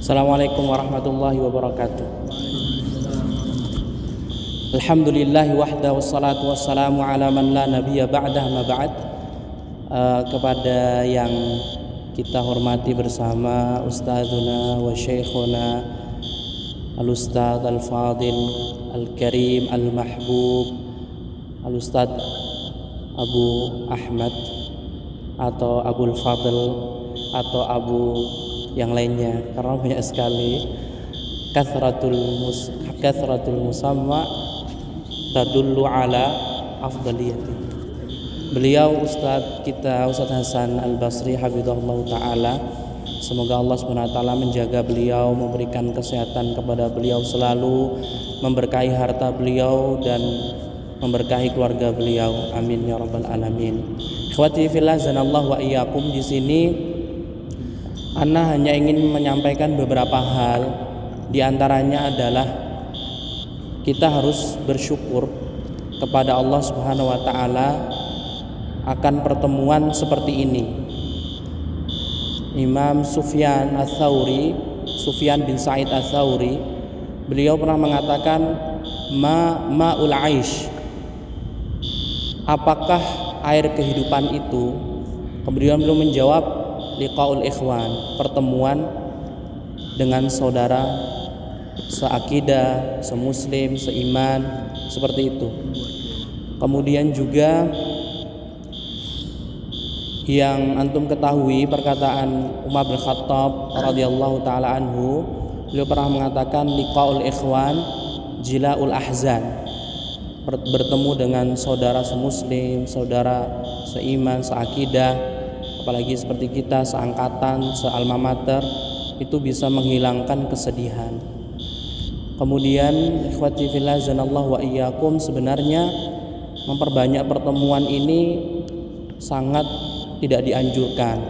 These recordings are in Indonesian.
Assalamualaikum warahmatullahi wabarakatuh. Alhamdulillahi wahda wassalatu wassalamu ala man la nabiyya ba'dah ma ba'd. Kepada yang kita hormati bersama Ustadzuna wa Syekhuna Al-Ustadz Al-Fadil Al-Karim Al-Mahbub Al-Ustadz Abu Ahmad atau Abul Fadl atau Abu yang lainnya, karena banyak sekali. Kathratul musamma tadullu ala afdaliyati. Beliau Ustadz kita, Ustadz Hasan Al-Basri hafizahullah ta'ala, semoga Allah SWT menjaga beliau, memberikan kesehatan kepada beliau selalu, memberkahi harta beliau dan memberkahi keluarga beliau, amin ya rabbal alamin. Ikhwati fillah zanallahu wa iyyakum. Di sini Ana hanya ingin menyampaikan beberapa hal. Di antaranya adalah kita harus bersyukur kepada Allah Subhanahu wa taala akan pertemuan seperti ini. Imam Sufyan bin Sa'id Ats-Tsauri, beliau pernah mengatakan ma'ul aish, apakah air kehidupan itu? Kemudian beliau menjawab liqaul ikhwan, pertemuan dengan saudara seakidah, semuslim, seiman, seperti itu. Kemudian juga yang antum ketahui perkataan Umar bin Khattab radhiyallahu taala anhu, beliau pernah mengatakan liqaul ikhwan jilaul ahzan, bertemu dengan saudara semuslim, saudara seiman, seakidah, apalagi seperti kita seangkatan, sealma mater, itu bisa menghilangkan kesedihan. Kemudian ikhwati fillah zanallahu wa iyyakum, sebenarnya memperbanyak pertemuan ini sangat tidak dianjurkan.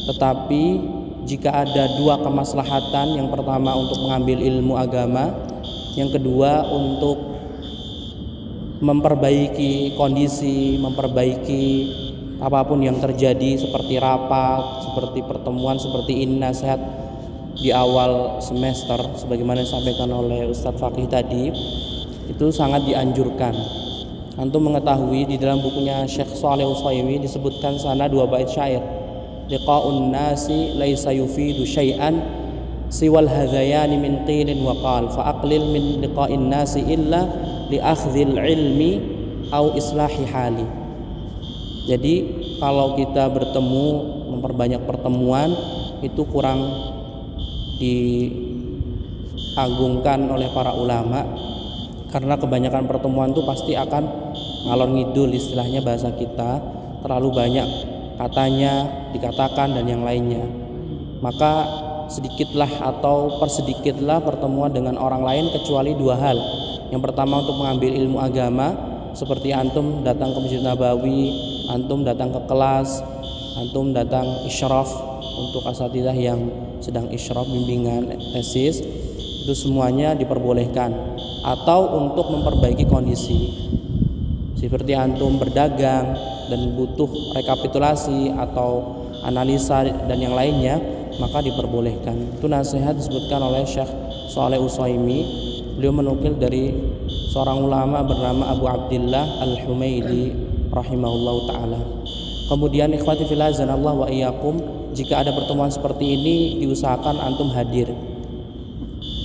Tetapi jika ada dua kemaslahatan, yang pertama untuk mengambil ilmu agama, yang kedua untuk memperbaiki kondisi, memperbaiki apapun yang terjadi, seperti rapat, seperti pertemuan seperti ini, nasihat di awal semester sebagaimana disampaikan oleh Ustadz Fakih tadi, itu sangat dianjurkan. Antum mengetahui di dalam bukunya Syekh Shalih Utsaimin disebutkan sana dua bait syair, liqa'un nasi laisa yufidu syai'an siwal hadzayani min qilin wa qal fa aqlil min liqa'in nasi illa li akhdhil ilmi au islahi hali. Jadi kalau kita bertemu, memperbanyak pertemuan, itu kurang diagungkan oleh para ulama, karena kebanyakan pertemuan itu pasti akan ngalor ngidul, istilahnya bahasa kita, terlalu banyak katanya dikatakan dan yang lainnya. Maka sedikitlah atau persedikitlah pertemuan dengan orang lain, kecuali dua hal. Yang pertama untuk mengambil ilmu agama, seperti antum datang ke Masjid Nabawi, antum datang ke kelas, antum datang isyraf untuk asatidzah yang sedang isyraf bimbingan tesis, itu semuanya diperbolehkan. Atau untuk memperbaiki kondisi, seperti antum berdagang dan butuh rekapitulasi atau analisa dan yang lainnya, maka diperbolehkan. Itu nasihat disebutkan oleh Syekh Shalih Utsaimin. Beliau menukil dari seorang ulama bernama Abu Abdillah Al-Humaidi rahimahullahu ta'ala. Kemudian ikhwati fillah zanallahu wa iyyakum, jika ada pertemuan seperti ini diusahakan antum hadir,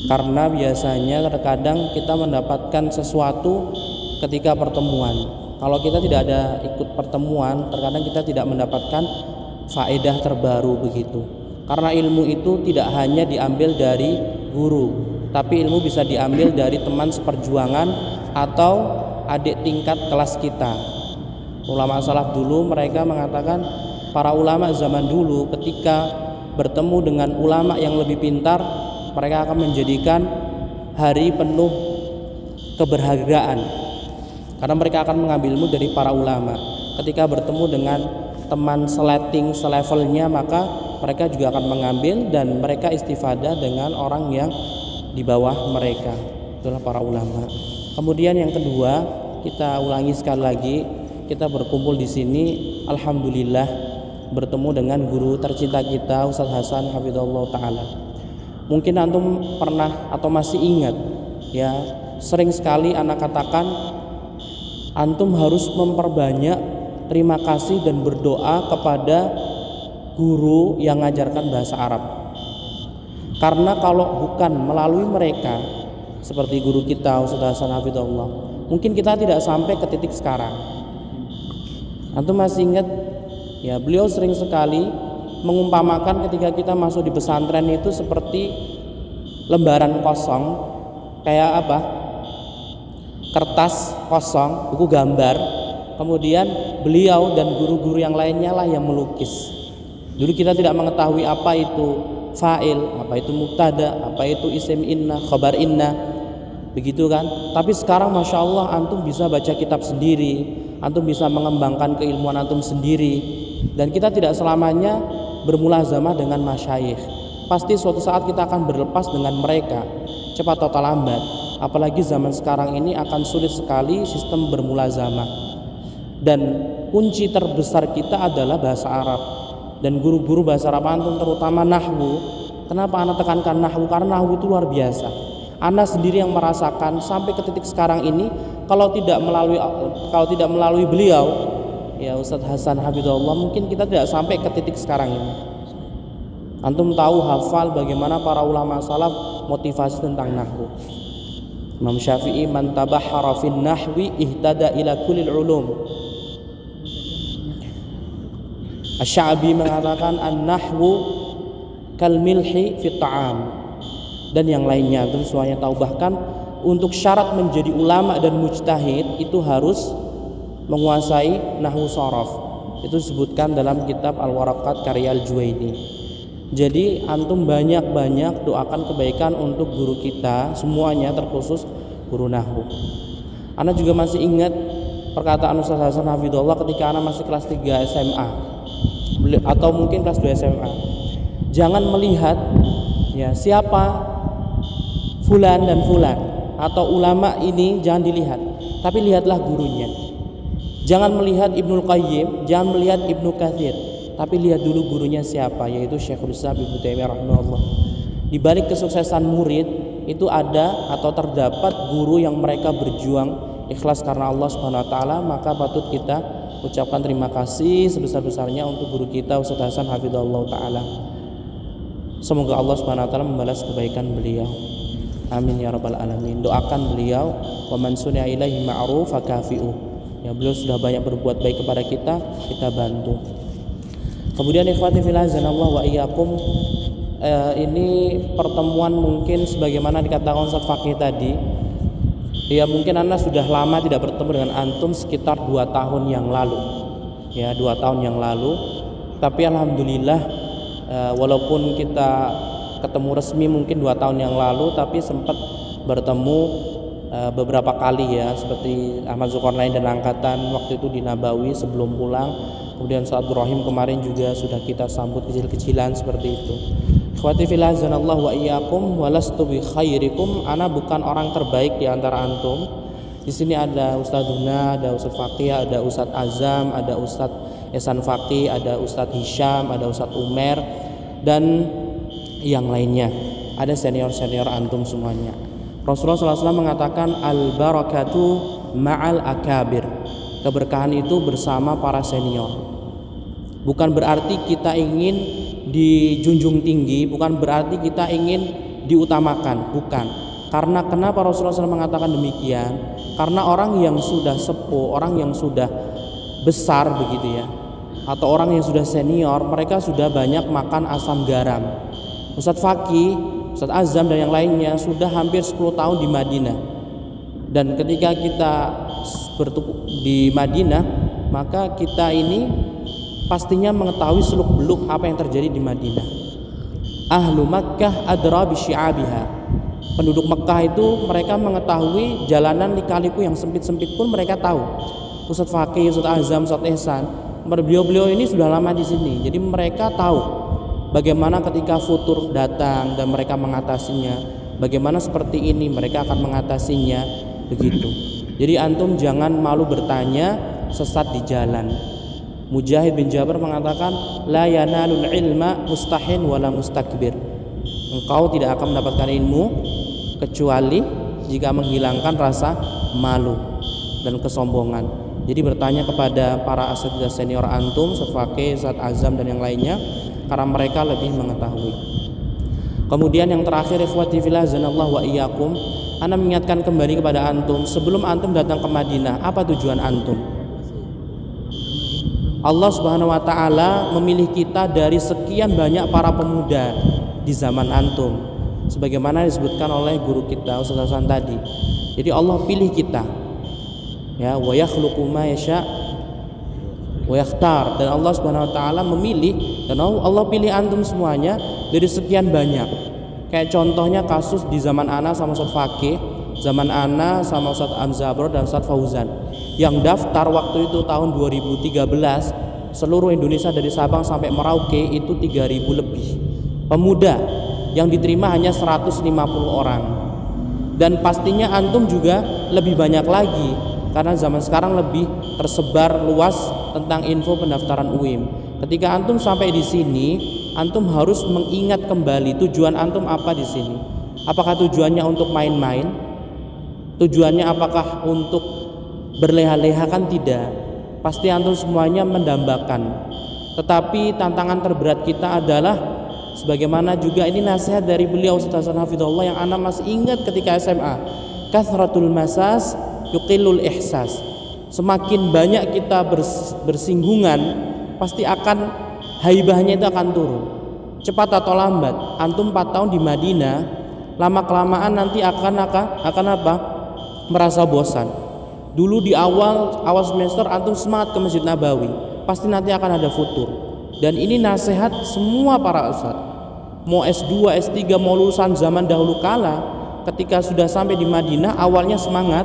karena biasanya terkadang kita mendapatkan sesuatu ketika pertemuan. Kalau kita tidak ada ikut pertemuan, terkadang kita tidak mendapatkan faedah terbaru begitu. Karena ilmu itu tidak hanya diambil dari guru, tapi ilmu bisa diambil dari teman seperjuangan atau adik tingkat kelas kita. Ulama salaf dulu mereka mengatakan, para ulama zaman dulu ketika bertemu dengan ulama yang lebih pintar, mereka akan menjadikan hari penuh keberhargaan, karena mereka akan mengambil ilmu dari para ulama. Ketika bertemu dengan teman selevelnya, maka mereka juga akan mengambil dan mereka istifadah dengan orang yang di bawah mereka, itulah para ulama. Kemudian yang kedua, kita ulangi sekali lagi, kita berkumpul di sini, alhamdulillah bertemu dengan guru tercinta kita Ustadz Hasan hafizahullah taala. Mungkin antum pernah atau masih ingat ya, sering sekali anak katakan antum harus memperbanyak terima kasih dan berdoa kepada guru yang mengajarkan bahasa Arab. Karena kalau bukan melalui mereka seperti guru kita Ustaz Hasan Hafizahullah, mungkin kita tidak sampai ke titik sekarang. Antum masih ingat ya, beliau sering sekali mengumpamakan ketika kita masuk di pesantren itu seperti lembaran kosong, kayak apa? Kertas kosong, buku gambar. Kemudian beliau dan guru-guru yang lainnya lah yang melukis. Dulu kita tidak mengetahui apa itu fa'il, apa itu mubtada, apa itu isim inna, khabar inna, begitu kan? Tapi sekarang masya Allah antum bisa baca kitab sendiri, antum bisa mengembangkan keilmuan antum sendiri, dan kita tidak selamanya bermulazamah dengan masyayikh. Pasti suatu saat kita akan berlepas dengan mereka, cepat atau lambat. Apalagi zaman sekarang ini akan sulit sekali sistem bermulazamah. Dan kunci terbesar kita adalah bahasa Arab. Dan guru-guru bahasa Arab antum terutama nahwu. Kenapa ana tekankan nahwu? Karena nahwu itu luar biasa. Ana sendiri yang merasakan sampai ke titik sekarang ini, kalau tidak melalui beliau ya Ustadz Hasan Hafizahullah, mungkin kita tidak sampai ke titik sekarang ini. Antum tahu hafal bagaimana para ulama salaf motivasi tentang nahwu. Imam Syafi'i, man tabahhara fin nahwi ihtada ila kullil ulum. Asy-Sya'bi mengatakan an-nahwu kal milhi fit ta'am, dan yang lainnya. Terus semuanya tahu, bahkan untuk syarat menjadi ulama dan mujtahid itu harus menguasai nahwu sharaf. Itu disebutkan dalam kitab Al-Waraqat karya Al-Juwaini. Jadi antum banyak-banyak doakan kebaikan untuk guru kita semuanya, terkhusus guru nahwu. Ana juga masih ingat perkataan Ustaz Hasan Hafizahullah ketika ana masih kelas 3 SMA atau mungkin kelas 2 SMA. Jangan melihat ya siapa fulan dan fulan atau ulama ini, jangan dilihat, tapi lihatlah gurunya. Jangan melihat Ibnul Qayyim, jangan melihat Ibnu Katsir, tapi lihat dulu gurunya siapa, yaitu Syekhul Islam Ibnu Taimiyah rahimahullah. Di balik kesuksesan murid itu ada atau terdapat guru yang mereka berjuang ikhlas karena Allah Subhanahu wa taala, maka patut kita ucapkan terima kasih sebesar-besarnya untuk guru kita Ustaz Hasan Hafizahullah taala. Semoga Allah Subhanahu wa taala membalas kebaikan beliau. Amin ya rabbal alamin. Doakan beliau, wa man suni'a ilaihi ma'ruf fakafi'u. Ya, beliau sudah banyak berbuat baik kepada kita bantu. Kemudian ikhwati fillah azanallahu wa iyyakum, ini pertemuan mungkin sebagaimana dikatakan Ustaz Fakih tadi. Ya mungkin Anda sudah lama tidak bertemu dengan antum, sekitar 2 tahun yang lalu. Ya, 2 tahun yang lalu. Tapi alhamdulillah walaupun kita ketemu resmi mungkin 2 tahun yang lalu, tapi sempat bertemu beberapa kali ya, seperti Ahmad Zulkarnain dan angkatan waktu itu di Nabawi sebelum pulang. Kemudian saat Ibrahim kemarin juga sudah kita sambut kecil-kecilan seperti itu. Ikhwati fillah azanallahu wa iyyakum, walastu bi khairikum, ana bukan orang terbaik di antara antum. Di sini ada Ustaz Duna, ada Ustaz Fakih, ada Ustaz Azam, ada Ustaz Ihsan Fakih, ada Ustaz Hisham, ada Ustaz Umer, dan yang lainnya. Ada senior-senior antum semuanya. Rasulullah SAW mengatakan al-barakatu ma'al akabir. Keberkahan itu bersama para senior. Bukan berarti kita ingin dijunjung tinggi, bukan berarti kita ingin diutamakan, bukan. Karena kenapa Rasulullah SAW mengatakan demikian? Karena orang yang sudah sepuh, orang yang sudah besar begitu ya, atau orang yang sudah senior, mereka sudah banyak makan asam garam. Ustadz Fakih, Ustadz Azam dan yang lainnya sudah hampir 10 tahun di Madinah. Dan ketika kita bertemu di Madinah, maka kita ini pastinya mengetahui seluk-beluk apa yang terjadi di Madinah. Ahlu Makkah adra bi syi'abiha. Penduduk Mekah itu mereka mengetahui jalanan lika-liku yang sempit-sempit pun mereka tahu. Ustadz Fakih, Ustadz Azam, Ustadz Ihsan, beliau-beliau ini sudah lama di sini. Jadi mereka tahu bagaimana ketika futur datang dan mereka mengatasinya, bagaimana seperti ini mereka akan mengatasinya, begitu. Jadi antum jangan malu bertanya sesat di jalan. Mujahid bin Jabir mengatakan la yanalul ilma mustahin wala mustakbir. engkau tidak akan mendapatkan ilmu kecuali jika menghilangkan rasa malu dan kesombongan. Jadi bertanya kepada para asatidzah senior antum, Ustaz Fakih, Ustaz Azam dan yang lainnya, karena mereka lebih mengetahui. Kemudian yang terakhir, ikhwati fillah zanallahu wa iyyakum, ana mengingatkan kembali kepada antum, sebelum antum datang ke Madinah, apa tujuan antum? Allah Subhanahu wa taala memilih kita dari sekian banyak para pemuda di zaman antum, sebagaimana disebutkan oleh guru kita Ustaz Hasan tadi. Jadi Allah pilih kita, ya, wa yakhluqu ma yasha wa yakhtar, dan Allah Subhanahu wa taala memilih, dan Allah pilih antum semuanya dari sekian banyak. Kayak contohnya kasus di zaman ana sama Ustaz Fakih, zaman ana sama Ustaz Amzabro dan Ustaz Fauzan, yang daftar waktu itu tahun 2013 seluruh Indonesia dari Sabang sampai Merauke itu 3.000 lebih pemuda, yang diterima hanya 150 orang. Dan pastinya antum juga lebih banyak lagi, karena zaman sekarang lebih tersebar luas tentang info pendaftaran UIM. Ketika antum sampai di sini, antum harus mengingat kembali tujuan antum apa di sini. Apakah tujuannya untuk main-main? Tujuannya apakah untuk berleha-leha? Kan tidak. Pasti antum semuanya mendambakan. Tetapi tantangan terberat kita adalah, sebagaimana juga ini nasihat dari beliau Ustaz Hasan Hafizahullah yang ana masih ingat ketika SMA, kathratul masas yuqillul ihsas. Semakin banyak kita bersinggungan, pasti akan haibahnya itu akan turun. Cepat atau lambat, antum 4 tahun di Madinah, lama kelamaan nanti akan apa? Merasa bosan. Dulu di awal semester antum semangat ke Masjid Nabawi, pasti nanti akan ada futur. Dan ini nasihat semua para ustadz, mau S2, S3, mau lulusan zaman dahulu kala, ketika sudah sampai di Madinah awalnya semangat,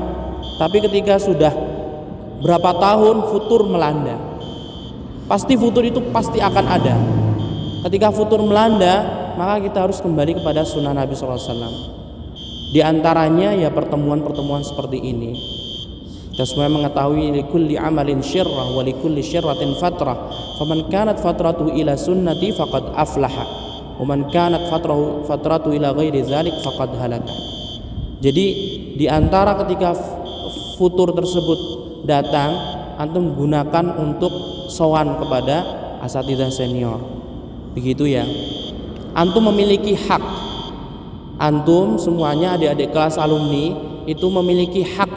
tapi ketika sudah berapa tahun futur melanda. Pasti futur itu pasti akan ada. Ketika futur melanda, maka kita harus kembali kepada sunnah Nabi SAW. Di antaranya ya pertemuan-pertemuan seperti ini. Kita semua mengetahui likulli amalin syirrah wa likulli syirratin fatrah. Faman kanat fatratuhu ila sunnati faqad aflaha. Wa man kanat fatratuhu ila ghairi dzalik faqad halaka. Jadi di antara ketika futur tersebut datang, antum gunakan untuk sowan kepada asatidzah senior. Begitu ya. Antum memiliki hak. Antum semuanya adik-adik kelas alumni itu memiliki hak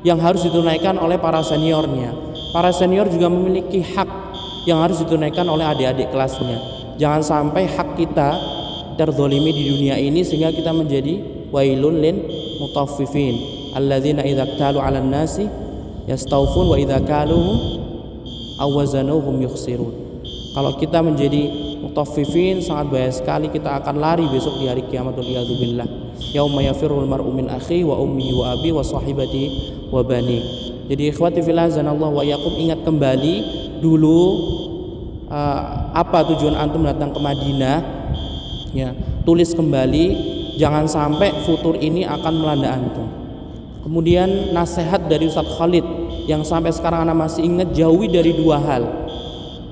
yang harus ditunaikan oleh para seniornya. Para senior juga memiliki hak yang harus ditunaikan oleh adik-adik kelasnya. Jangan sampai hak kita terzolimi di dunia ini sehingga kita menjadi wailun lin mutaffifin alladzina idza iktalu 'alan nasi yastawfun wa idza kaluhum aw wazanuhum yukhsirun. Kalau kita menjadi mutaffifin, sangat bahaya sekali, kita akan lari besok di hari kiamat, waliyadzubillah. Yauma yafirrul mar'u min akhi wa ummihi wa abi wa sahibati wa bani. Jadi ikhwati fillah zanallahu wa iyyakum, ingat kembali dulu apa tujuan antum datang ke Madinah, ya, tulis kembali, jangan sampai futur ini akan melanda antum. Kemudian nasihat dari Ustaz Khalid yang sampai sekarang anak masih ingat, jauhi dari 2 hal,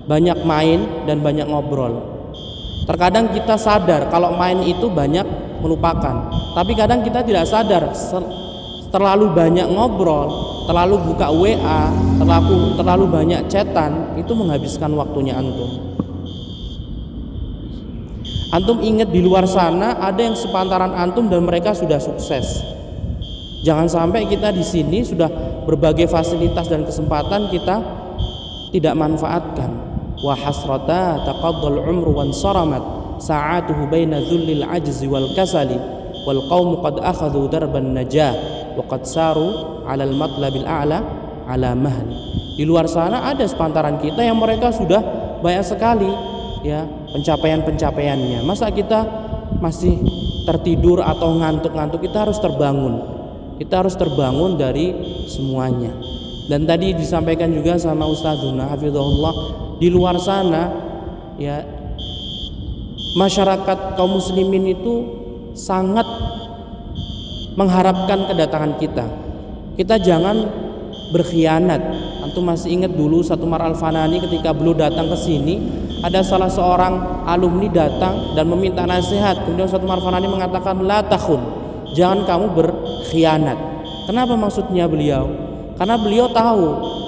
banyak main dan banyak ngobrol. Terkadang kita sadar kalau main itu banyak melupakan, tapi kadang kita tidak sadar, terlalu banyak ngobrol, terlalu buka WA, terlalu banyak chatan, itu menghabiskan waktunya antum. Antum ingat di luar sana ada yang sepantaran antum dan mereka sudah sukses. Jangan sampai kita di sini sudah berbagai fasilitas dan kesempatan kita tidak manfaatkan. Wa hasrata taqaddal umru wan saramat sa'atuhu baina dhullil ajzi wal kasali wal qaumu qad akhadhu darban najah wa qad saru 'alal matlabil a'la 'ala mahli. Di luar sana ada sepantaran kita yang mereka sudah banyak sekali ya pencapaian-pencapaiannya. Masa kita masih tertidur atau ngantuk-ngantuk? Kita harus terbangun. Kita harus terbangun dari semuanya. Dan tadi disampaikan juga sama Ustazuna hafizahullah, di luar sana ya masyarakat kaum muslimin itu sangat mengharapkan kedatangan kita. Kita jangan berkhianat antum masih ingat dulu Ustaz Umar Al-Fanani ketika beliau datang ke sini, ada salah seorang alumni datang dan meminta nasihat. Kemudian Ustaz Umar Al-Fanani mengatakan, la takhun, jangan kamu berkhianat. Kenapa maksudnya beliau? Karena beliau tahu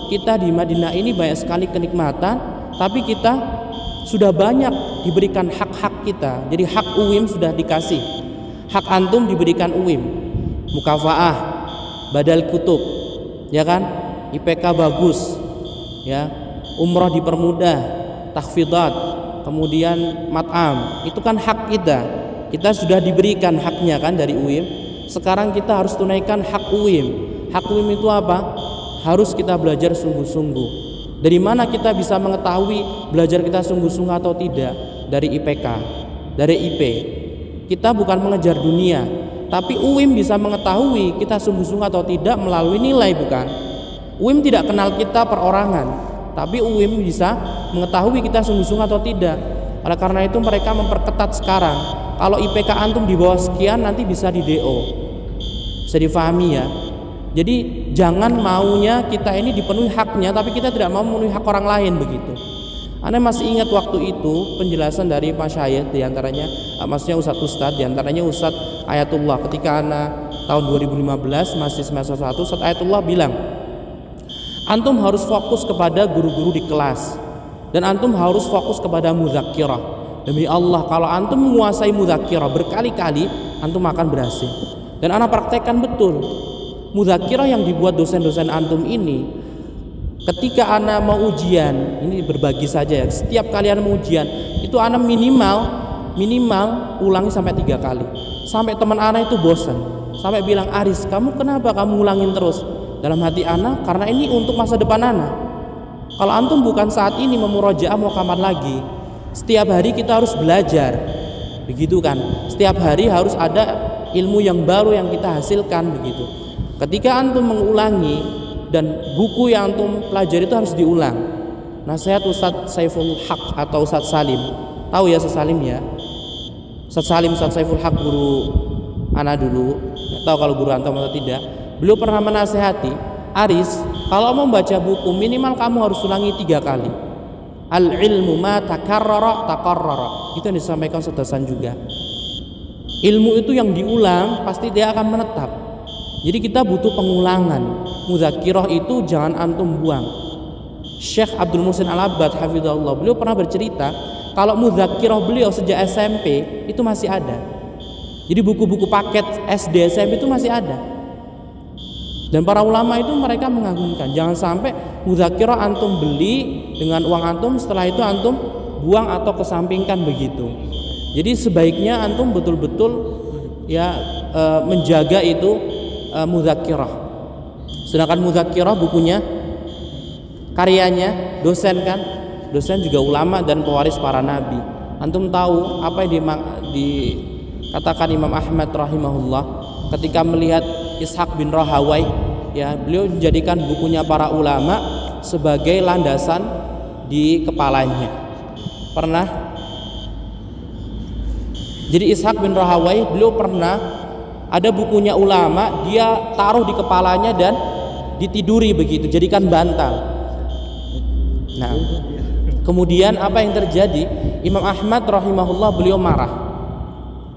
kita di Madinah ini banyak sekali kenikmatan, tapi kita sudah banyak diberikan hak-hak kita. Jadi hak UIM sudah dikasih, hak antum diberikan UIM, mukafaah, badal kutub, ya kan, IPK bagus, ya, umroh dipermudah, takhfidat, kemudian mat'am, itu kan hak kita. Kita sudah diberikan haknya kan dari UIM. Sekarang kita harus tunaikan hak UIM. Hak UIM itu apa? Harus kita belajar sungguh-sungguh. Dari mana kita bisa mengetahui belajar kita sungguh-sungguh atau tidak? Dari IPK, dari IP. Kita bukan mengejar dunia, tapi UIM bisa mengetahui kita sungguh-sungguh atau tidak melalui nilai, bukan? UIM tidak kenal kita perorangan, tapi UIM bisa mengetahui kita sungguh-sungguh atau tidak. Oleh karena itu mereka memperketat sekarang. Kalau IPK antum di bawah sekian nanti bisa di DO. Bisa difahami ya. Jadi jangan maunya kita ini dipenuhi haknya, tapi kita tidak mau memenuhi hak orang lain begitu. Anda masih ingat waktu itu penjelasan dari Pak Syahid, diantaranya maksudnya Ustadz diantaranya Ustadz Ayatullah, ketika Anda tahun 2015 masih semester 1, Ustadz Ayatullah bilang, antum harus fokus kepada guru-guru di kelas, dan antum harus fokus kepada mudzakirah. Demi Allah, kalau antum menguasai mudzakirah berkali-kali, antum akan berhasil. Dan Anda praktekkan betul. Mudzakirah yang dibuat dosen-dosen antum ini, ketika Anda mau ujian, ini berbagi saja ya, setiap kali Anda mau ujian, itu Anda minimal ulangi sampai 3 kali, sampai teman Anda itu bosan, sampai bilang, Aris, kamu kenapa kamu ulangin terus? Dalam hati Anda, karena ini untuk masa depan Anda. Kalau antum bukan saat ini memurojaah, mau kapan lagi? Setiap hari kita harus belajar, begitu kan? Setiap hari harus ada ilmu yang baru yang kita hasilkan, begitu. Ketika antum mengulangi dan buku yang antum pelajari itu harus diulang. Nasihat Ustadz Saiful Haq atau Ustadz Salim, tahu ya Ustadz Salim ya? Ustadz Salim, Ustadz Saiful Haq guru ana dulu, nggak tahu kalau guru antum atau tidak. Beliau pernah menasihati, Aris, kalau mau baca buku minimal kamu harus ulangi 3 kali. Al ilmu ma takarrara. Itu yang disampaikan Ustadz Hasan juga. Ilmu itu yang diulang pasti dia akan menetap. Jadi kita butuh pengulangan. Mudzakirah itu jangan antum buang. Syekh Abdul Muhsin Al-Abbad hafizahullah, beliau pernah bercerita kalau mudzakirah beliau sejak SMP itu masih ada. Jadi buku-buku paket SD SMP itu masih ada. Dan para ulama itu mereka mengagumkan. Jangan sampai mudzakirah antum beli dengan uang antum, setelah itu antum buang atau kesampingkan begitu. Jadi sebaiknya antum betul-betul ya menjaga itu mudzakirah. Sedangkan mudzakirah bukunya, karyanya dosen kan, dosen juga ulama dan pewaris para nabi. Antum tahu apa yang dikatakan Imam Ahmad rahimahullah ketika melihat Ishaq bin Rahawai, ya, beliau menjadikan bukunya para ulama sebagai landasan di kepalanya. Pernah? Jadi Ishaq bin Rahawai, beliau pernah ada bukunya ulama, dia taruh di kepalanya dan ditiduri begitu, jadikan bantal. Nah, kemudian apa yang terjadi? Imam Ahmad rahimahullah beliau marah.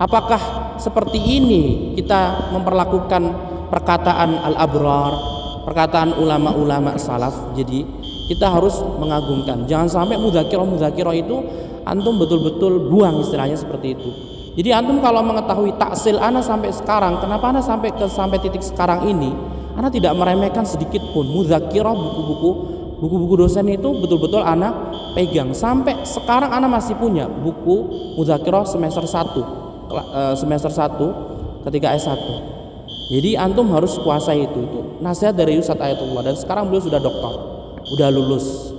Apakah seperti ini kita memperlakukan perkataan al-abrar, perkataan ulama-ulama salaf? Jadi kita harus mengagungkan. Jangan sampai mudzakirah itu antum betul-betul buang, istilahnya seperti itu. Jadi antum kalau mengetahui taksil ana sampai sekarang, kenapa ana sampai titik sekarang ini, ana tidak meremehkan sedikit pun. Mudzakirah, buku-buku dosen itu betul-betul ana pegang. Sampai sekarang ana masih punya buku mudzakirah semester 1 ketika S1. Jadi antum harus kuasai itu. Itu nasihat dari Ustadz Ayatullah, dan sekarang beliau sudah doktor, udah lulus.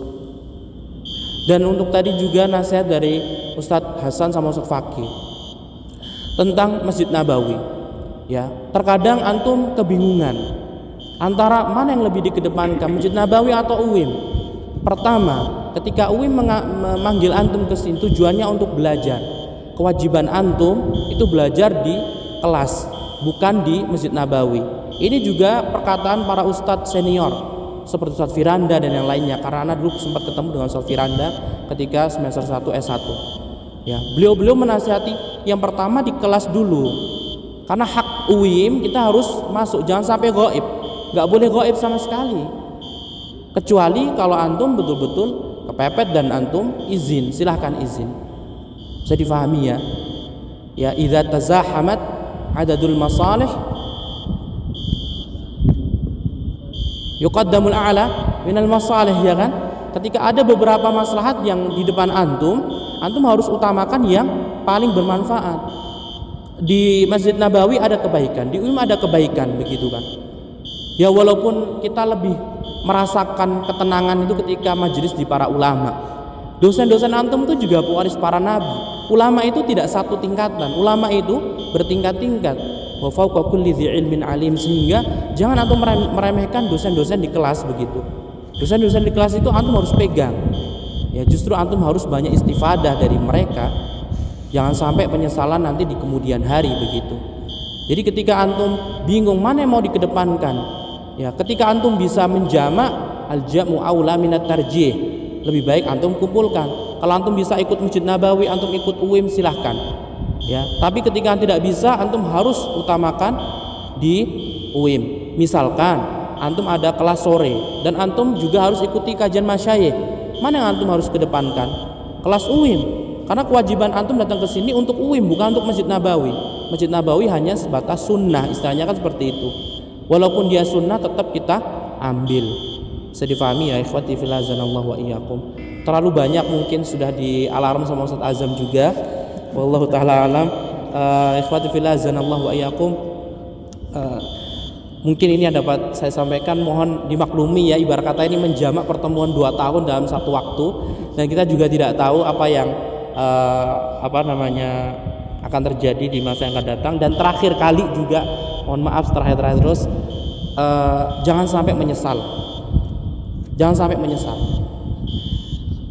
Dan untuk tadi juga nasihat dari Ustadz Hasan sama Ustadz Fakih tentang Masjid Nabawi. Ya, terkadang antum kebingungan antara mana yang lebih dikedepankan, Masjid Nabawi atau UIM. Pertama, ketika UIM memanggil antum ke sini tujuannya untuk belajar. Kewajiban antum itu belajar di kelas, bukan di Masjid Nabawi. Ini juga perkataan para ustadz senior, seperti Ustaz Firanda dan yang lainnya, karena Ana dulu sempat ketemu dengan Ustaz Firanda ketika semester 1 S1. Ya, beliau menasihati yang pertama di kelas dulu. Karena hak UIM kita harus masuk, jangan sampai ghaib. Enggak boleh ghaib sama sekali. Kecuali kalau antum betul-betul kepepet dan antum izin, silahkan izin. Bisa difahami ya. Ya, idza tazahamat adadul masalih yuqaddamul a'la minal masalih, ya kan? Ketika ada beberapa maslahat yang di depan antum harus utamakan yang paling bermanfaat. Di Masjid Nabawi ada kebaikan, di UIM ada kebaikan, begitu kan? Ya, walaupun kita lebih merasakan ketenangan itu ketika majelis di para ulama. Dosen-dosen antum itu juga pewaris para nabi. Ulama itu tidak satu tingkatan, ulama itu bertingkat-tingkat. Wa fawqa kulli dzi ilmin alim, sehingga jangan antum meremehkan dosen-dosen di kelas begitu. Dosen-dosen di kelas itu antum harus pegang. Ya, justru antum harus banyak istifadah dari mereka. Jangan sampai penyesalan nanti di kemudian hari begitu. Jadi ketika antum bingung mana yang mau dikedepankan, ya ketika antum bisa menjamak, al-jam'u aula minat tarjih, lebih baik antum kumpulkan. Kalau antum bisa ikut Masjid Nabawi, antum ikut UIM, silahkan. Ya, tapi ketika tidak bisa, antum harus utamakan di UIM. Misalkan antum ada kelas sore dan antum juga harus ikuti kajian masyayikh, mana yang antum harus kedepankan? Kelas UIM. Karena kewajiban antum datang ke sini untuk UIM, bukan untuk Masjid Nabawi. Masjid Nabawi hanya sebatas sunnah, istilahnya kan seperti itu. Walaupun dia sunnah, tetap kita ambil. Bisa difahami ya ikhwati fillah, azanallahu wa iyyakum. Terlalu banyak mungkin sudah dialarm sama Ustaz Azam juga. Wallahu taala alam. Ikhwati fillah, azanallahu wa iyyakum. Mungkin ini yang dapat saya sampaikan, mohon dimaklumi ya, ibarat kata ini menjamak pertemuan 2 tahun dalam satu waktu, dan kita juga tidak tahu apa yang akan terjadi di masa yang akan datang. Dan terakhir kali juga, mohon maaf terakhir terus, jangan sampai menyesal. Jangan sampai menyesal.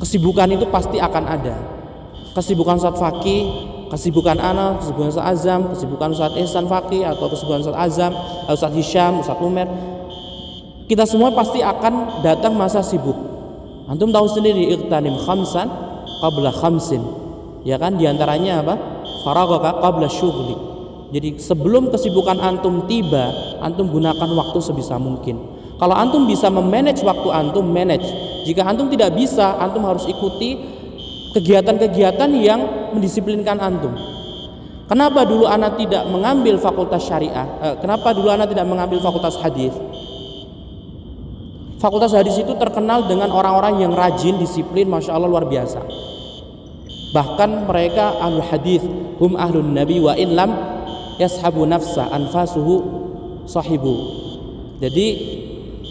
Kesibukan itu pasti akan ada. Kesibukan Ustaz Faki, kesibukan Ana, kesibukan Ustaz Azam, kesibukan Ustaz Ihsan Faki, atau kesibukan Ustaz Azam, Ustaz Hisham, Ustaz Umer. Kita semua pasti akan datang masa sibuk. Antum tahu sendiri, iqtanim khamsan qabla khamsin. Ya kan, diantaranya apa? Faraghaka qabla syughli. Jadi sebelum kesibukan antum tiba, antum gunakan waktu sebisa mungkin. Kalau antum bisa memanage waktu antum, manage. Jika antum tidak bisa, antum harus ikuti kegiatan-kegiatan yang mendisiplinkan antum. Kenapa dulu anak tidak mengambil fakultas syariah? Kenapa dulu anak tidak mengambil fakultas hadis? Fakultas hadis itu terkenal dengan orang-orang yang rajin, disiplin, masya Allah luar biasa. Bahkan mereka ahlul hadis, hum ahlun nabi wa in lam yashabu nafsa anfasuhu sahibu. Jadi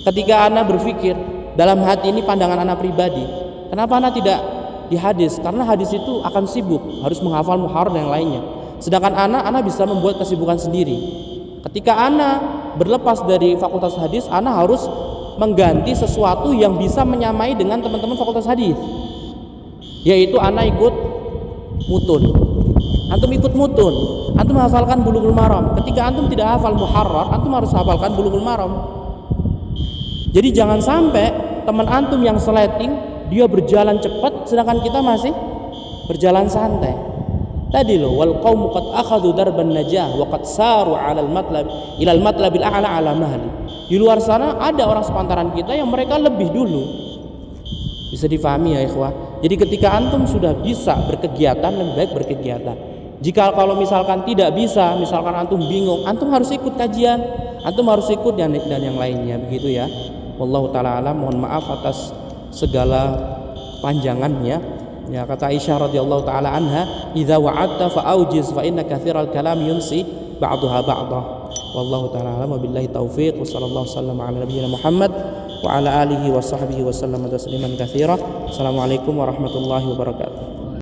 ketika anak berpikir dalam hati ini, pandangan anak pribadi, kenapa anak tidak di hadis? Karena hadis itu akan sibuk, harus menghafal muharrar dan yang lainnya. Sedangkan anak bisa membuat kesibukan sendiri. Ketika anak berlepas dari fakultas hadis, anak harus mengganti sesuatu yang bisa menyamai dengan teman-teman fakultas hadis, yaitu anak ikut mutun. Antum ikut mutun, antum hafalkan Bulughul Maram. Ketika antum tidak hafal muharrar, antum harus hafalkan Bulughul Maram. Jadi jangan sampai teman antum yang sleting, dia berjalan cepat sedangkan kita masih berjalan santai. Tadi loh, wal qaumu qad akhadhu darban najah wa qad saru 'alal matlab ila al matlabil a'la 'ala mahli. Di luar sana ada orang sepantaran kita yang mereka lebih dulu. Bisa difahami ya ikhwah. Jadi ketika antum sudah bisa berkegiatan, lebih baik berkegiatan. Jika kalau misalkan tidak bisa, misalkan antum bingung, antum harus ikut kajian, antum harus ikut dan yang lainnya, begitu ya. Wallahu taala alam. Mohon maaf atas segala panjangannya. Ya, kata Aisyah radhiyallahu taala anha, "Idza wa'adta fa'aujiz fa inna katsiral kalam yunsi ba'daha ba'dah." Wallahu taala alam, wabillahi taufiq. Wassallallahu ala nabiyyina Muhammad wa ala alihi wa sahbihi wa sallam tasliman katsira. Assalamualaikum warahmatullahi wabarakatuh.